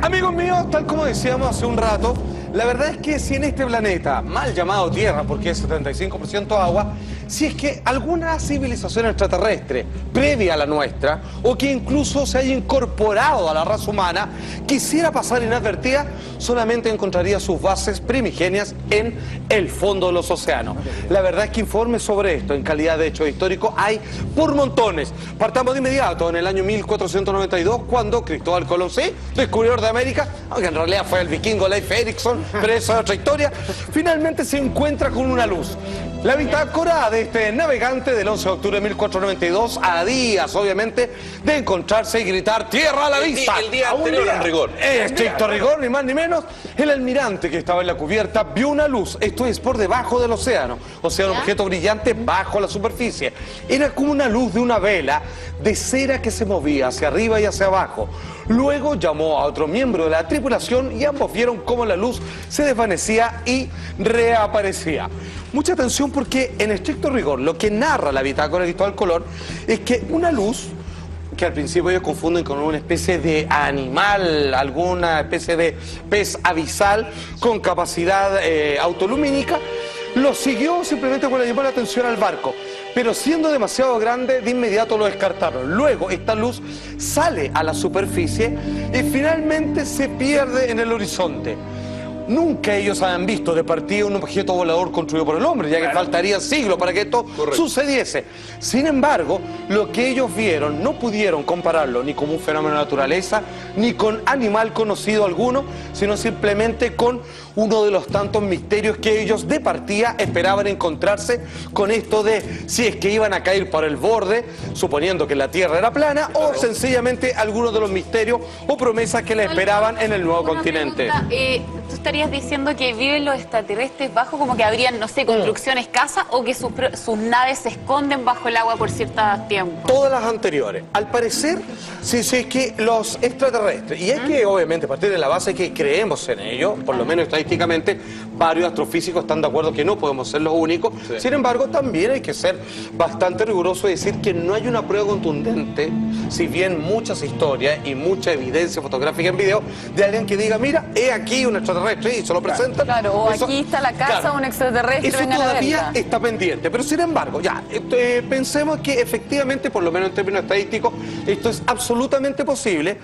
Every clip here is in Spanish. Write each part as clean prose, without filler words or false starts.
Amigos míos, tal como decíamos hace un rato, la verdad es que si en este planeta, mal llamado Tierra, porque es 75% agua, si es que alguna civilización extraterrestre previa a la nuestra, o que incluso se haya incorporado a la raza humana, quisiera pasar inadvertida, solamente encontraría sus bases primigenias en el fondo de los océanos. La verdad es que informes sobre esto, en calidad de hecho histórico, hay por montones. Partamos de inmediato, en el año 1492, cuando Cristóbal Colón, sí, descubridor de América, aunque en realidad fue el vikingo Leif Erikson, pero eso es otra historia, finalmente se encuentra con una luz. La bitácora de este navegante del 11 de octubre de 1492, a días, obviamente, de encontrarse y gritar ¡tierra a la vista! El día anterior en rigor. Estricto rigor, ni más ni menos. El almirante que estaba en la cubierta vio una luz, esto es por debajo del océano, o sea, un objeto brillante bajo la superficie. Era como una luz de una vela de cera que se movía hacia arriba y hacia abajo. Luego llamó a otro miembro de la tripulación y ambos vieron cómo la luz se desvanecía y reaparecía. Mucha atención porque en estricto rigor lo que narra la bitácora de Cristóbal Colón es que una luz, que al principio ellos confunden con una especie de animal, alguna especie de pez abisal con capacidad autolumínica, lo siguió simplemente por llamar la atención al barco, pero siendo demasiado grande, de inmediato lo descartaron. Luego esta luz sale a la superficie y finalmente se pierde en el horizonte. Nunca ellos han visto de partida un objeto volador construido por el hombre, ya que faltarían siglos para que esto sucediese. Sin embargo, lo que ellos vieron no pudieron compararlo ni con un fenómeno de naturaleza, ni con animal conocido alguno, sino simplemente con uno de los tantos misterios que ellos de partida esperaban encontrarse con esto de si es que iban a caer por el borde, suponiendo que la Tierra era plana, o sencillamente algunos de los misterios o promesas que le esperaban en el nuevo continente. ¿Tú estarías diciendo que viven los extraterrestres bajo, como que habrían, no sé, construcción escasa, o que sus naves se esconden bajo el agua por cierto tiempo? Todas las anteriores. Al parecer, sí es que los extraterrestres, y hay que obviamente partir de la base que creemos en ello, por lo menos estadísticamente, varios astrofísicos están de acuerdo que no podemos ser los únicos. Sin embargo, también hay que ser bastante riguroso y decir que no hay una prueba contundente, si bien muchas historias y mucha evidencia fotográfica en video, de alguien que diga, mira, he aquí un extraterrestre y se lo presentan. Claro, o eso, aquí está la casa de un extraterrestre. Eso todavía está pendiente, pero sin embargo, ya, pensemos que efectivamente, por lo menos en términos estadísticos, esto es absolutamente posible.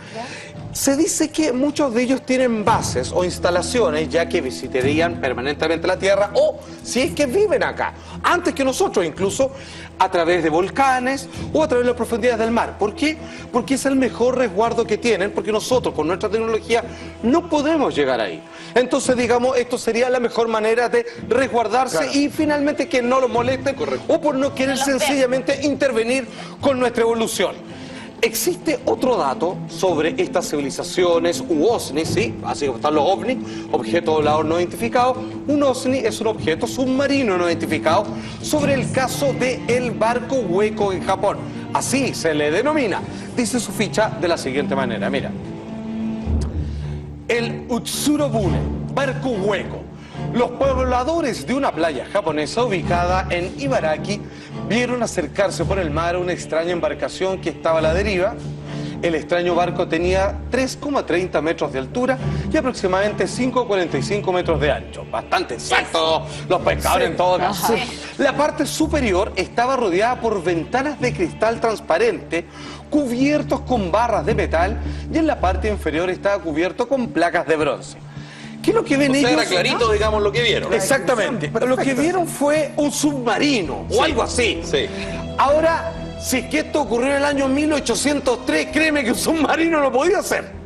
Se dice que muchos de ellos tienen bases o instalaciones, ya que visitarían permanentemente la Tierra, o si es que viven acá, antes que nosotros, incluso a través de volcanes o a través de las profundidades del mar. ¿Por qué? Porque es el mejor resguardo que tienen, porque nosotros con nuestra tecnología no podemos llegar ahí. Entonces, digamos, esto sería la mejor manera de resguardarse y finalmente que no los molesten o por no querer sencillamente intervenir con nuestra evolución. Existe otro dato sobre estas civilizaciones u OVNIs, ¿sí? Así como están los OVNIs, objeto volador no identificado. Un OVNI es un objeto submarino no identificado, sobre el caso del barco hueco en Japón. Así se le denomina. Dice su ficha de la siguiente manera, mira. El Utsurobune, barco hueco. Los pobladores de una playa japonesa ubicada en Ibaraki vieron acercarse por el mar una extraña embarcación que estaba a la deriva. El extraño barco tenía 3,30 metros de altura y aproximadamente 5,45 metros de ancho. Bastante exacto, los pescadores en todo caso. La parte superior estaba rodeada por ventanas de cristal transparente cubiertos con barras de metal y en la parte inferior estaba cubierto con placas de bronce. ¿Qué es lo que ven ellos? Era clarito, digamos, lo que vieron. Exactamente. Lo que vieron fue un submarino o algo así. Ahora, si es que esto ocurrió en el año 1803, créeme que un submarino lo podía hacer.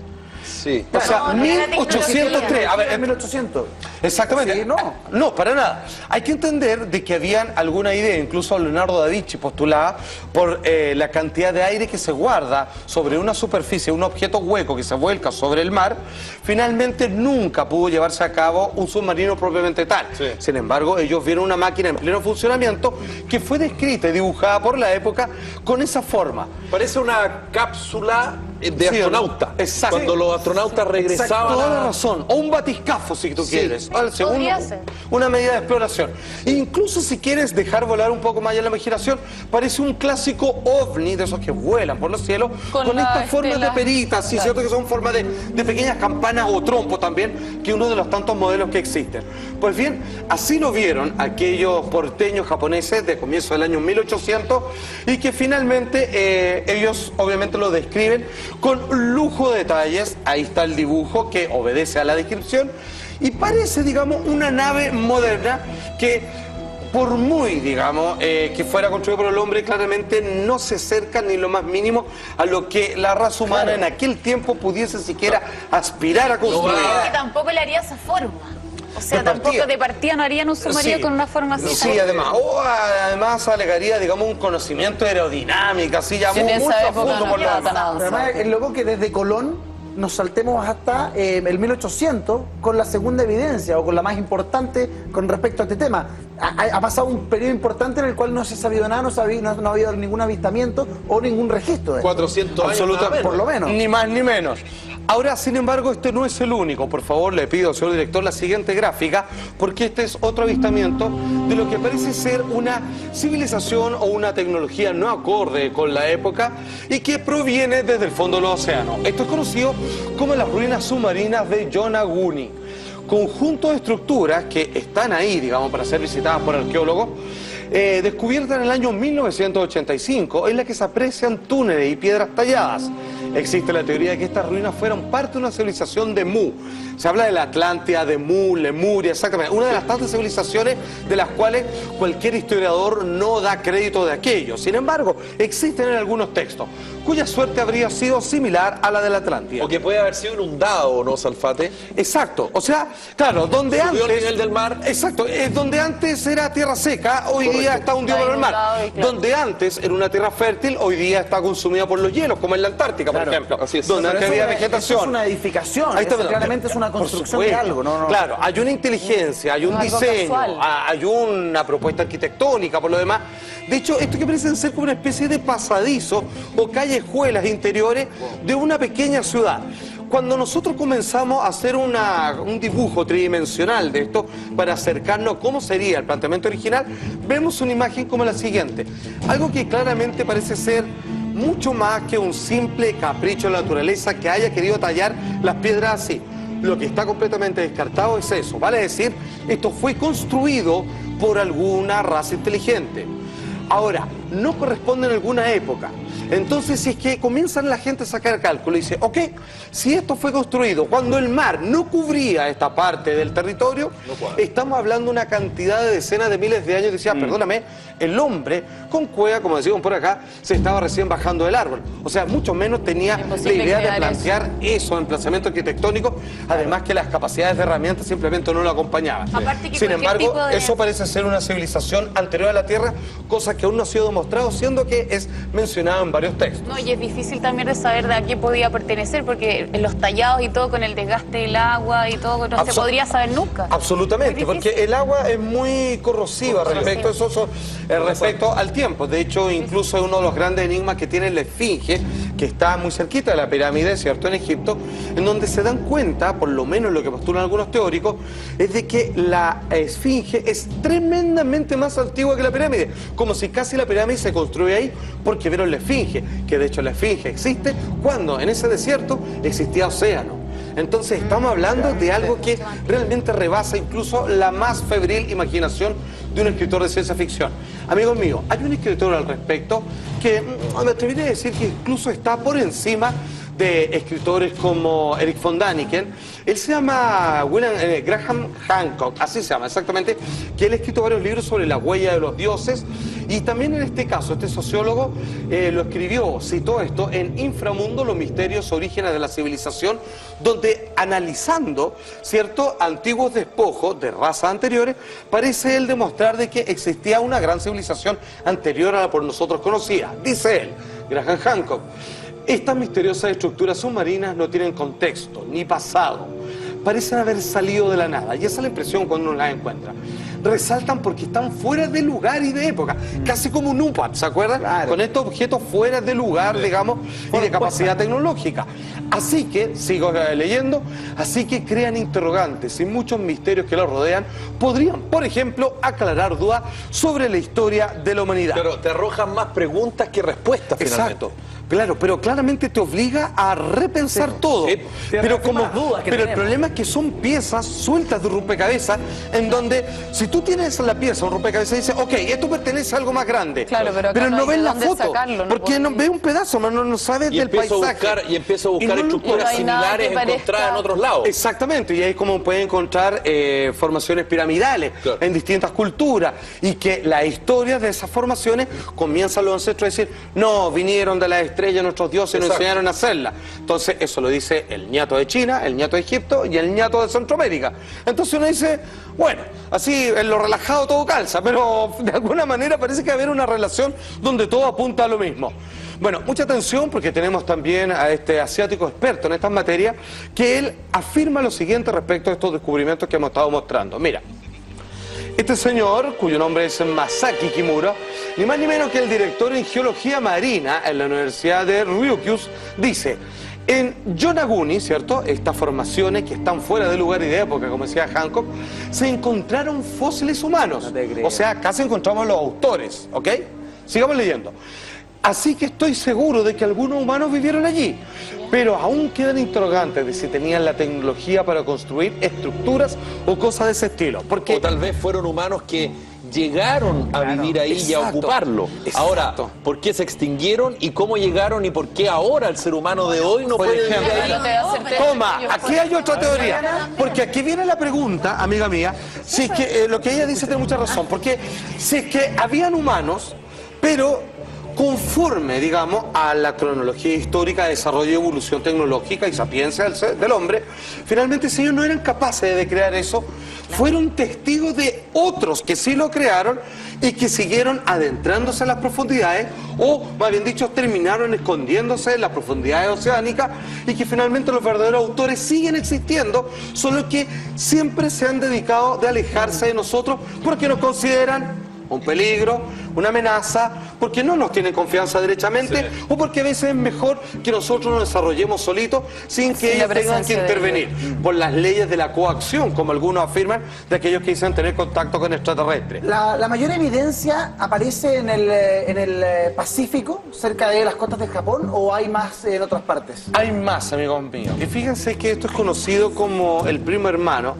O sea, 1803. A ver, en 1800. Exactamente. No, para nada. Hay que entender de que habían alguna idea, incluso Leonardo da Vinci postulaba por la cantidad de aire que se guarda sobre una superficie, un objeto hueco que se vuelca sobre el mar. Finalmente nunca pudo llevarse a cabo un submarino propiamente tal. Sin embargo, ellos vieron una máquina en pleno funcionamiento que fue descrita y dibujada por la época con esa forma. Parece una cápsula de astronauta. Exacto. Cuando los astronautas regresaban Toda la a... razón. O un batiscafo, si tú quieres. Al segundo, Podría ser. una medida de exploración. E incluso si quieres dejar volar un poco más allá la imaginación, parece un clásico ovni, de esos que vuelan por los cielos, con la estas formas de estela. peritas, ¿sí? Claro. ¿Cierto? Que son formas de pequeñas campanas o trompos también, que uno de los tantos modelos que existen. Pues bien, así lo vieron aquellos porteños japoneses de comienzo del año 1800 y que finalmente ellos obviamente lo describen con lujo de detalles. Ahí está el dibujo que obedece a la descripción y parece, digamos, una nave moderna que, por muy, digamos, que fuera construida por el hombre, claramente no se acerca ni lo más mínimo a lo que la raza humana en aquel tiempo pudiese siquiera aspirar a construir. Y tampoco le haría esa forma. O sea, De partida. tampoco de partida no harían un submarino Sí. con una forma así. Sí, además. O además alegaría, digamos, un conocimiento de aerodinámica, así ya Sí, en muy esa época profundo no por estaba la... tan avanzado. Además, es loco que desde Colón nos saltemos hasta el 1800 con la segunda evidencia o con la más importante con respecto a este tema. Ha pasado un periodo importante en el cual no se ha sabido nada, no ha habido ningún avistamiento o ningún registro de esto. 400 años Absolutamente. nada menos. Por lo menos. Ni más ni menos. Ahora, sin embargo, este no es el único. Por favor, le pido, señor director, la siguiente gráfica, porque este es otro avistamiento de lo que parece ser una civilización o una tecnología no acorde con la época y que proviene desde el fondo del océano. Esto es conocido como las ruinas submarinas de Yonaguni. Conjunto de estructuras que están ahí, digamos, para ser visitadas por arqueólogos, descubierta en el año 1985, en la que se aprecian túneles y piedras talladas. Existe la teoría de que estas ruinas fueron parte de una civilización de Mu. Se habla de la Atlántida, de Mu, Lemuria, exactamente. Una de las tantas civilizaciones de las cuales cualquier historiador no da crédito de aquello. Sin embargo, existen en algunos textos, cuya suerte habría sido similar a la de la Atlántida. O que puede haber sido inundado, ¿no, Salfate? Exacto, o sea, claro, donde Subió antes... el nivel del mar. Exacto, donde antes era tierra seca, hoy día Correcto. está hundido Está por el mar. inundado y claro. Donde antes era una tierra fértil, hoy día está consumida por los hielos, como en la Antártica, por Claro, ejemplo. así es. Donde Pero antes eso había es- vegetación. eso es una edificación, Ahí está, eso pero- claramente es una por construcción de supuesto. algo, no. Claro, hay una inteligencia, hay un No es algo diseño, casual. hay una propuesta arquitectónica, por lo demás. De hecho, esto que parecen ser como una especie de pasadizo o callejuelas interiores de una pequeña ciudad. Cuando nosotros comenzamos a hacer un dibujo tridimensional de esto para acercarnos a cómo sería el planteamiento original, vemos una imagen como la siguiente. Algo que claramente parece ser mucho más que un simple capricho de la naturaleza que haya querido tallar las piedras así. Lo que está completamente descartado es eso, vale decir, esto fue construido por alguna raza inteligente. Ahora, no corresponde en alguna época. Entonces, si es que comienzan la gente a sacar cálculo y dice, ok, si esto fue construido cuando el mar no cubría esta parte del territorio, estamos hablando de una cantidad de decenas de miles de años. Decía, perdóname, el hombre con cueva, como decimos por acá, se estaba recién bajando del árbol. O sea, mucho menos tenía la Imposible idea de crear plantear eso en planteamiento arquitectónico, además que las capacidades de herramientas simplemente no lo acompañaban. Aparte que Sin cualquier embargo, tipo de- eso parece ser una civilización anterior a la Tierra, cosa que aún no ha sido demostrado, siendo que es mencionado en varios textos. No, y es difícil también de saber de a qué podía pertenecer, porque en los tallados y todo, con el desgaste del agua y todo, no se podría saber nunca. Absolutamente, Muy difícil. porque el agua es muy corrosiva respecto a eso, respecto al tiempo. De hecho, incluso es uno de los grandes enigmas que tiene la Esfinge, que está muy cerquita de la pirámide, ¿cierto?, en Egipto, en donde se dan cuenta, por lo menos lo que postulan algunos teóricos, es de que la Esfinge es tremendamente más antigua que la pirámide, como si casi la pirámide se construye ahí porque vieron la Esfinge, que de hecho la Esfinge existe cuando en ese desierto existía océano. Entonces estamos hablando de algo que realmente rebasa incluso la más febril imaginación de un escritor de ciencia ficción. Amigos míos, hay un escritor al respecto que me atrevería a decir que incluso está por encima de escritores como Eric von Däniken. Él se llama Graham Hancock, así se llama exactamente, que él ha escrito varios libros sobre la huella de los dioses, y también en este caso, este sociólogo lo escribió, citó esto, en Inframundo, los misterios orígenes de la civilización, donde analizando, ¿cierto?, antiguos despojos de razas anteriores, parece él demostrar de que existía una gran civilización anterior a la por nosotros conocida. Dice él, Graham Hancock, estas misteriosas estructuras submarinas no tienen contexto ni pasado. Parecen haber salido de la nada, y esa es la impresión cuando uno las encuentra. resaltan porque están fuera de lugar y de época, casi como un UPAP, ¿se acuerdan? Claro. Con estos objetos fuera de lugar, digamos, y de capacidad tecnológica. Así que, sigo leyendo, así que crean interrogantes y muchos misterios que los rodean podrían, por ejemplo, aclarar dudas sobre la historia de la humanidad. Pero te arrojan más preguntas que respuestas finalmente. Exacto. Claro, pero claramente te obliga a repensar todo. Sí. Pero más dudas que el tenemos. problema es que son piezas sueltas de rompecabezas en donde si tú tienes la pieza, un rompecabezas y dices, ok, esto pertenece a algo más grande. Claro, pero acá no no hay ves de la dónde foto. sacarlo, no porque no podés. ves un pedazo, no sabes Y del paisaje. empiezo a buscar Y no lo estructuras no hay nada similares que parezca- encontradas en otros lados. Exactamente, y ahí como pueden encontrar formaciones piramidales Claro. en distintas culturas y que la historia de esas formaciones comienzan los ancestros a decir, no, vinieron de las estrellas nuestros dioses y nos Exacto. enseñaron a hacerla. Entonces eso lo dice el ñato de China, el ñato de Egipto y el ñato de Centroamérica. Entonces uno dice, bueno, así en lo relajado todo calza, pero de alguna manera parece que va a haber una relación donde todo apunta a lo mismo. Bueno, mucha atención porque tenemos también a este asiático experto en estas materias que él afirma lo siguiente respecto a estos descubrimientos que hemos estado mostrando. Mira, este señor, cuyo nombre es Masaki Kimura, ni más ni menos que el director en geología marina en la Universidad de Ryukyu, dice, en Yonaguni, ¿cierto? Estas formaciones que están fuera de lugar y de época, como decía Hancock, se encontraron fósiles humanos. No te creo. O sea, casi encontramos los autores, ¿ok? Sigamos leyendo. Así que estoy seguro de que algunos humanos vivieron allí, pero aún quedan interrogantes de si tenían la tecnología para construir estructuras o cosas de ese estilo. Porque O tal vez fueron humanos que llegaron a vivir ahí y a Exacto. ocuparlo. Exacto. Ahora, ¿por qué se extinguieron y cómo llegaron y por qué ahora el ser humano de hoy no Por puede vivir ejemplo, ahí? No te va a hacer toma, aquí hay otra teoría. Porque aquí viene la pregunta, amiga mía, si es que lo que ella dice tiene mucha razón. Porque si es que habían humanos, pero conforme, digamos, a la cronología histórica de desarrollo y evolución tecnológica y sapiencia del hombre, finalmente si ellos no eran capaces de crear eso, fueron testigos de otros que sí lo crearon y que siguieron adentrándose en las profundidades, o más bien dicho, terminaron escondiéndose en las profundidades oceánicas, y que finalmente los verdaderos autores siguen existiendo, solo que siempre se han dedicado de alejarse de nosotros porque nos consideran un peligro, una amenaza, porque no nos tienen confianza derechamente, o porque a veces es mejor que nosotros nos desarrollemos solitos sin que Sin la ellos tengan que presencia de intervenir por las leyes de la coacción, como algunos afirman, de aquellos que dicen tener contacto con extraterrestres. La mayor evidencia aparece en el Pacífico, cerca de las costas de Japón, o hay más en otras partes. Hay más, amigos míos. Y fíjense que esto es conocido como el primo hermano,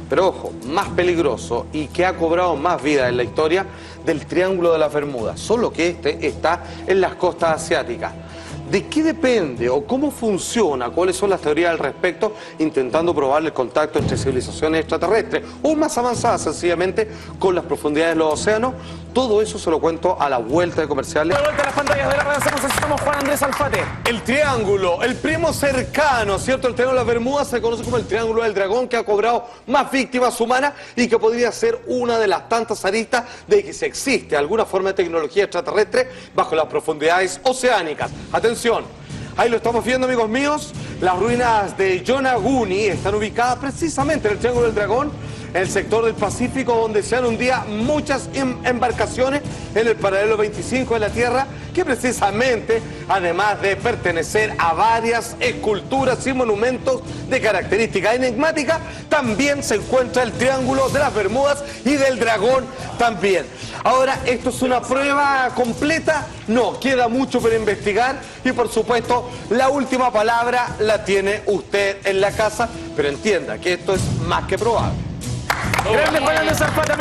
pero ojo, más peligroso y que ha cobrado más vida en la historia del Triángulo de las Bermudas, solo que este está en las costas asiáticas. ¿De qué depende o cómo funciona? ¿Cuáles son las teorías al respecto? Intentando probar el contacto entre civilizaciones extraterrestres o más avanzadas sencillamente con las profundidades de los océanos. Todo eso se lo cuento a la vuelta de comerciales. De vuelta a las pantallas de la red, estamos Juan Andrés Alfate. El triángulo, el primo cercano, ¿cierto? El triángulo de las Bermudas se conoce como el triángulo del dragón, que ha cobrado más víctimas humanas y que podría ser una de las tantas aristas de que si existe alguna forma de tecnología extraterrestre bajo las profundidades oceánicas. Atención, ahí lo estamos viendo, amigos míos. Las ruinas de Yonaguni están ubicadas precisamente en el triángulo del dragón, en el sector del Pacífico, donde se han hundido muchas embarcaciones en el paralelo 25 de la Tierra, que precisamente, además de pertenecer a varias esculturas y monumentos de características enigmáticas, también se encuentra el Triángulo de las Bermudas y del Dragón también. Ahora, ¿esto es una prueba completa? No, queda mucho por investigar y, por supuesto, la última palabra la tiene usted en la casa, pero entienda que esto es más que probable. Grande Juan Andrés Alfate.